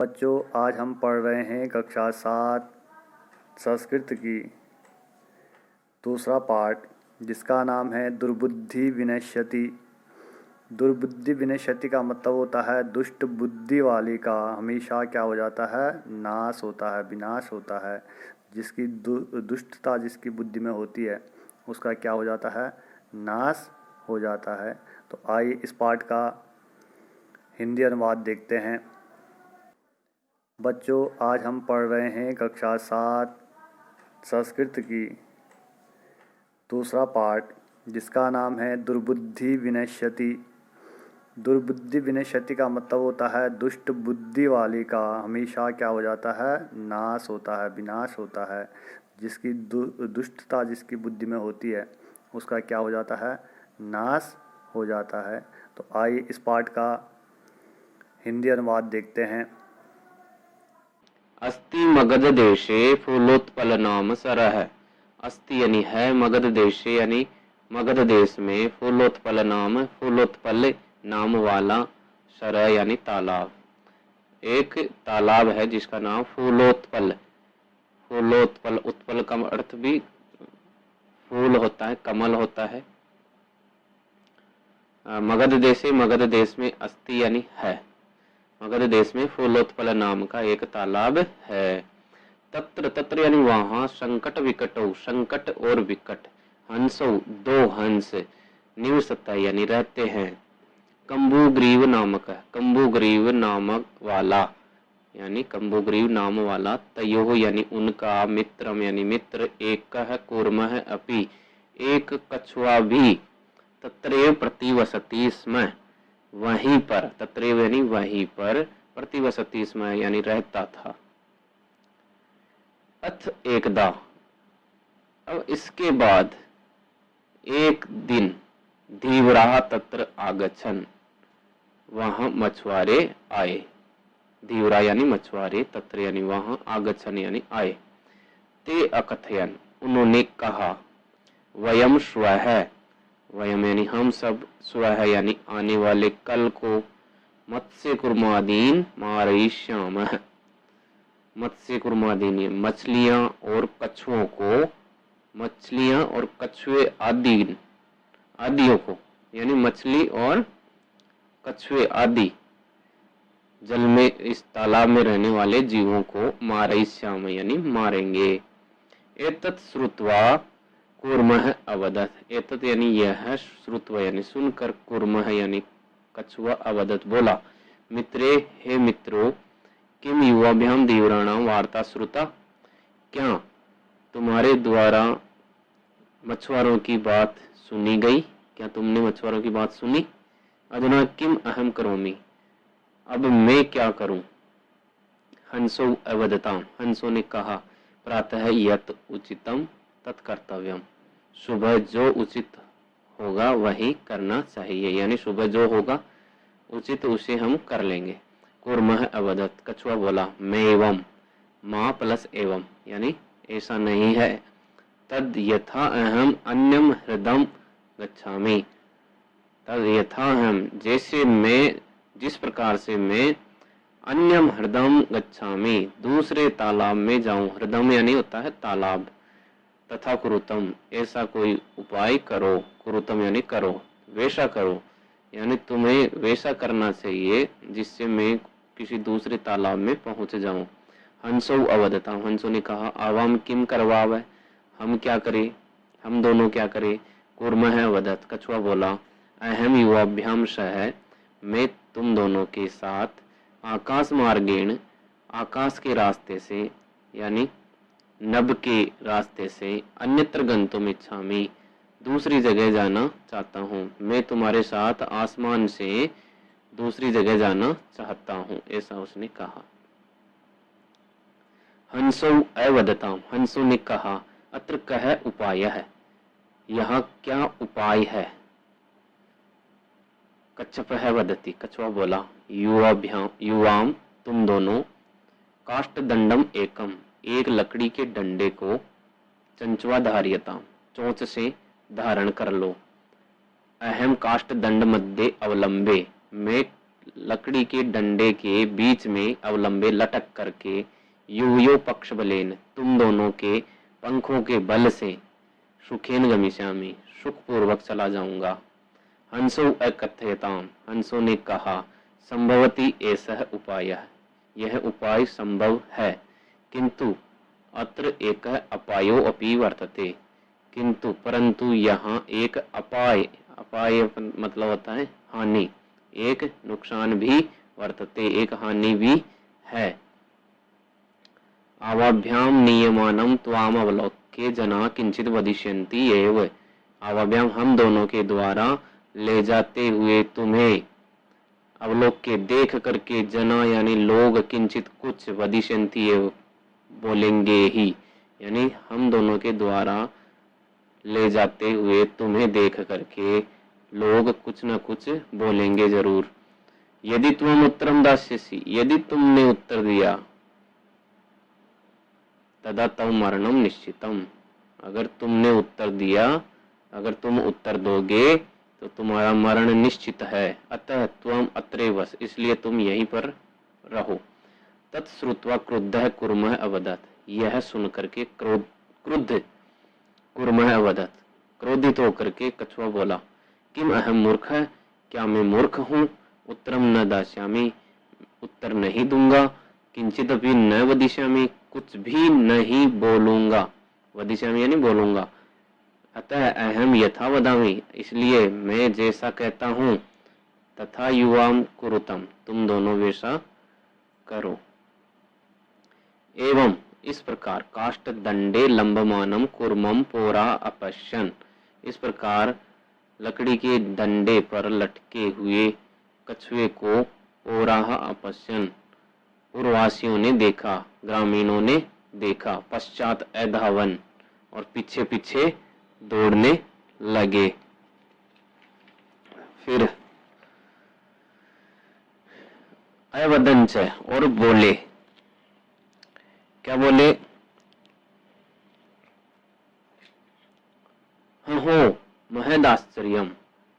बच्चों, आज हम पढ़ रहे हैं कक्षा 7 संस्कृत की दूसरा पार्ट, जिसका नाम है दुर्बुद्धि विनश्यति। दुर्बुद्धि विनश्यति का मतलब होता है दुष्ट बुद्धि वाली का हमेशा क्या हो जाता है, नाश होता है, विनाश होता है। जिसकी दुष्टता जिसकी बुद्धि में होती है उसका क्या हो जाता है, नाश हो जाता है। तो आइए इस पाठ का हिंदी अनुवाद देखते हैं। बच्चों, आज हम पढ़ रहे हैं कक्षा 7 संस्कृत की दूसरा पार्ट, जिसका नाम है दुर्बुद्धि विनश्यति। दुर्बुद्धि विनश्यति का मतलब होता है दुष्ट बुद्धि वाली का हमेशा क्या हो जाता है, नाश होता है, विनाश होता है। जिसकी दुष्टता जिसकी बुद्धि में होती है उसका क्या हो जाता है, नाश हो जाता है। तो आइए इस पाठ का हिंदी अनुवाद देखते हैं। अस्ति मगध देशे फूलोत्पल नाम सरह। अस्ति यानी है, मगध देशे यानी मगध देश में, फूलोत्पल नाम वाला, सरह यानी तालाब। एक तालाब है जिसका नाम फूलोत्पल। फूलोत्पल, उत्पल का अर्थ भी फूल होता है, कमल होता है। मगध देशे, मगध देश में, अस्ति यानी है, मगध देश में फूलोत्पल नाम का एक तालाब है। तत्र, तत्र यानी वहां, संकट विकटो, संकट और विकट, हंसो दो हंस, निवसता यानी रहते हैं। कंबुग्रीव नामक, कंबुग्रीव नामक वाला यानी कंबुग्रीव नाम वाला, तयोः यानी उनका, मित्रम यानी मित्र, एकः कूर्मः अपि एक कछुआ भी, तत्रैव प्रतिवसति स्म वहीं पर, तत्रैव यानी वहीं पर, प्रतिवसति स्म यानी रहता था। अथ एकदा, अब इसके बाद, एक दिन, धीवराः तत्र आगच्छन्, वहां मछुआरे आए। धीवरा यानी मछुआरे, तत्र यानी वहां, आगच्छन् यानी आए। ते अकथयन्, उन्होंने कहा, वयम श्वः, वयम यानी हम सब, स्वः यानी आने वाले कल को, मत्स्य कुर्मादीन मारयिष्यामः, मत्स्य कुर्मादीन मछलियां और कछुओं को, मछलियां और कछुए आदियों को, यानी मछली और कछुए आदि जल में, इस तालाब में रहने वाले जीवों को, मारयिष्याम यानी मारेंगे। एतत् श्रुत्वा कूर्मः अवदत्, एतत् यानी यह, श्रुत्वा यानी सुनकर, कूर्मः यानी कछुआ, अवदत् बोला, मित्रे हे मित्रों, किम युवाभ्याम धीवराणाम वार्ता श्रुता, क्या तुम्हारे द्वारा मछुआरों की बात सुनी गई, क्या तुमने मछुआरों की बात सुनी। अधुना किम अहम करोमि, अब मैं क्या करूं। हंसो अवदताम, हंसों ने कहा, प्रातः यत् उचितम तत्कर्तव्यम, सुबह जो उचित होगा वही करना चाहिए, यानी सुबह जो होगा उचित उसे हम कर लेंगे। कूर्मः अवदत्, कछुआ बोला, मैं एवं, माँ प्लस एवं यानी ऐसा नहीं है। तद यथा अहम अन्यम हृदम गच्छामि, तद यथा हम, जैसे मैं, जिस प्रकार से मैं, अन्यम हृदम गच्छामि दूसरे तालाब में जाऊं, हृदम यानी होता है तालाब, तथा कुरुतम ऐसा कोई उपाय करो, कुरुतम यानी करो, वैसा करो, यानी तुम्हें वैसा करना चाहिए जिससे मैं किसी दूसरे तालाब में पहुंच जाऊं। हंसो अवदता, हंसों ने कहा, आवाम किम करवाव, हम क्या करें, हम दोनों क्या करें। कूर्मः अवदत्, कछुआ बोला, अहम युवाभ्याम सह, मैं तुम दोनों के साथ, आकाश मार्गेण, आकाश के रास्ते से, यानी नभ के रास्ते से, अन्यत्र गंतुम इच्छामि, दूसरी जगह जाना चाहता हूँ, मैं तुम्हारे साथ आसमान से दूसरी जगह जाना चाहता हूँ, ऐसा उसने कहा। हंसो अवदताम, हंसों ने कहा, अत्र कह उपाय है, यहाँ क्या उपाय है। कच्छपः वदति, कछुआ बोला, युवाम तुम दोनों, काष्ठ दंडम एकम, एक लकड़ी के डंडे को, चंचवा धार्यताम, चोंच से धारण कर लो। अहम काष्ठ दंड मध्ये अवलंबे, मैं लकड़ी के डंडे के बीच में अवलंबे लटक करके युवयो पक्ष बलेन, तुम दोनों के पंखों के बल से सुखेन गमिष्यामि, सुखपूर्वक चला जाऊंगा। हंसो अकथयताम, हंसों ने कहा, संभवती ऐसा उपाय, यह उपाय संभव है, किंतु अत्र एक अपायो अपि वर्तते, किंतु परंतु यहाँ एक अपाय, अपाय मतलब होता है हानि, एक नुकसान भी वर्तते, एक हानि भी है। आवाभ्याम नियमानम त्वाम अवलोक्य जना किंचित वदिष्यन्ति एव, आवाभ्याम हम दोनों के द्वारा ले जाते हुए तुम्हें, अवलोक्य देख करके, जना यानी लोग, किंचित कुछ, वदिष्यन्ति एव बोलेंगे ही, यानी हम दोनों के द्वारा ले जाते हुए तुम्हें देख करके लोग कुछ न कुछ बोलेंगे जरूर। यदि तुम उत्तरम दास्यसि, यदि तुमने उत्तर दिया, तदा तव मरणम निश्चितम, अगर तुमने उत्तर दिया, अगर तुम उत्तर दोगे तो तुम्हारा मरण निश्चित है। अतः त्वम अत्रैव, इसलिए तुम यहीं पर रहो। तत्श्रुत्वा क्रुद्धः कुर्मः अवदत्, यह सुन करके क्रुद्ध कुर्मः अवदत्, क्रोधित होकर के कछुआ बोला, किम अहम मूर्ख, क्या मैं मूर्ख हूँ, उत्तरम न दास्यामि, उत्तर नहीं दूंगा, किंचित भी न वदिष्यामि, कुछ भी नहीं बोलूंगा, वदिष्यामि यानी बोलूंगा, अतः अहम यथा वदामि, इसलिए मैं जैसा कहता हूँ, तथा युवाम कुरुतम, तुम दोनों वैसा करो। एवं इस प्रकार काष्ठ दंडे लंबमानम कुर्मम पोरा अपश्यन, इस प्रकार लकड़ी के डंडे पर लटके हुए कछुए को पोराह अपश्यन, पूर्ववासियों ने देखा, ग्रामीणों ने देखा, पश्चात अधावन, और पीछे पीछे दौड़ने लगे। फिर अवदंच, और बोले, क्या बोले, हो महद आश्चर्यम,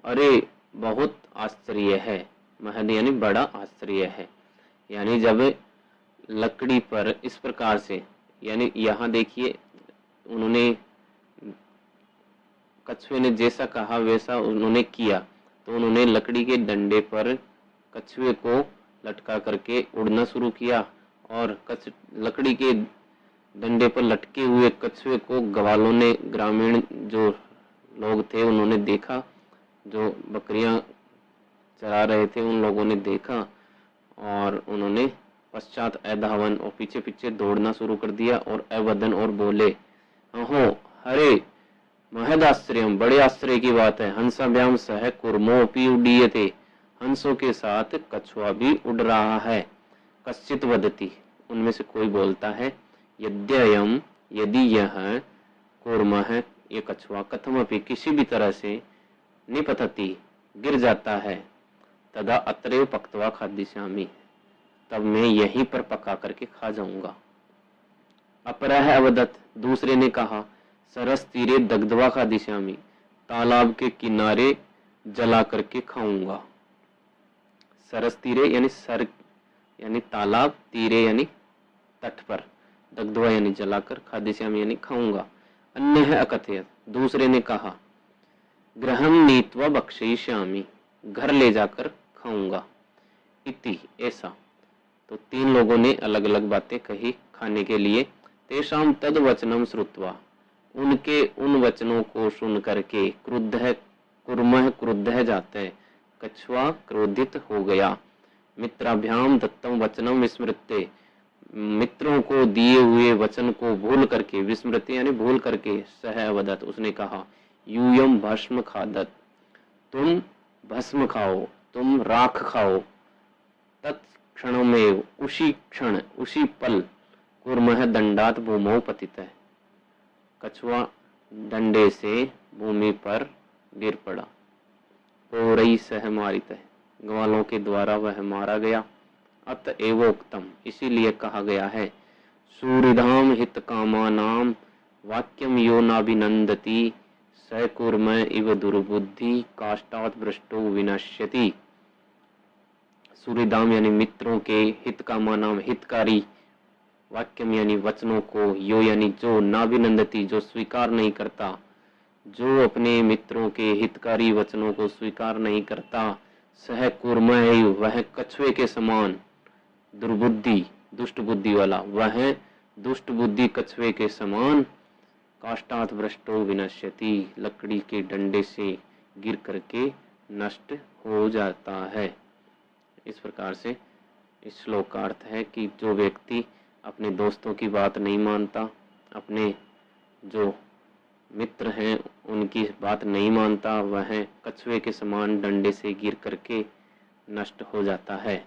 अरे बहुत आश्चर्य है, महद यानी बड़ा आश्चर्य है, यानी जब लकड़ी पर इस प्रकार से, यानी यहाँ देखिए उन्होंने, कछुए ने जैसा कहा वैसा उन्होंने किया, तो उन्होंने लकड़ी के डंडे पर कछुए को लटका करके उड़ना शुरू किया, और लकड़ी के डंडे पर लटके हुए कछुए को ग्वालों ने, ग्रामीण जो लोग थे उन्होंने देखा, जो बकरियां चरा रहे थे उन लोगों ने देखा, और उन्होंने पश्चात अधावन, और पीछे पीछे दौड़ना शुरू कर दिया, और अवदन, और बोले, अहो हरे महद आश्चर्यम, बड़े आश्चर्य की बात है, हंसाभ्याम सह कुर्मोपि उड्डीयते, हंसों के साथ कछुआ भी उड़ रहा है। कश्चित वदति, उनमें से कोई बोलता है, यद्ययम, यदि यह कूर्मः, ये कछुआ, कथमपि, किसी भी तरह से, निपतति, गिर जाता है, तदा अत्रैव पक्त्वा खादिष्यामि, तब मैं यहीं पर पका करके खा जाऊंगा। अपरः अवदत्, दूसरे ने कहा, सरस तीरे दग्ध्वा खादिष्यामि, तालाब के किनारे जला करके खाऊंगा। सरस तीरे यानी सर यानी तालाब, तीरे यानी तट पर, दग्ध्वा यानी जलाकर, खादिष्यामि यानी खाऊंगा। अन्यः अकथयत्, दूसरे ने कहा, गृहं नीत्वा भक्षयिष्यामि, घर ले जाकर खाऊंगा। इति, ऐसा, तो तीन लोगों ने अलग अलग बातें कही खाने के लिए। तेषां तद वचनम श्रुत्वा, उनके उन वचनों को सुन करके, क्रुद्धः कुर्मः, क्रुद्धः जाते, कछुआ क्रोधित हो गया। मित्राभ्याम दत्तम वचनम विस्मृत्य, मित्रों को दिए हुए वचन को भूल करके, विस्मृत्य यानी भूल करके, सह अवदत्, उसने कहा, यूयम भस्म खादत, तुम भस्म खाओ, तुम राख खाओ। तत्क्षणमेव, उसी क्षण, उसी पल, कुर्मः दंडात भूमौ पतितः, कछुआ डंडे से भूमि पर गिर पड़ा। पौरई सह मारितः, ग्वालों के द्वारा वह मारा गया। अतएवोक्तम, इसीलिए कहा गया है, सूरिधाम हित कामानाम वाक्यम यो नाभिनंदति, स कुर्म इव दुर्बुद्धि काष्ठात् भ्रष्टो विनश्यति। सूर्यदाम यानी मित्रों के, हितकामा नाम हितकारी, वाक्यम यानी वचनों को, यो यानी जो, नाभिनंदती जो स्वीकार नहीं करता, जो अपने मित्रों के हितकारी वचनों को स्वीकार नहीं करता, सह कूर्मः वह कछुए के समान, दुर्बुद्धि दुष्ट बुद्धि वाला, वह दुष्ट बुद्धि कछुए के समान, काष्ठात् भ्रष्टो विनश्यति लकड़ी के डंडे से गिर करके नष्ट हो जाता है। इस प्रकार से इस श्लोक का अर्थ है कि जो व्यक्ति अपने दोस्तों की बात नहीं मानता, अपने जो मित्र हैं उनकी बात नहीं मानता, वह कछुए के समान डंडे से गिर करके नष्ट हो जाता है।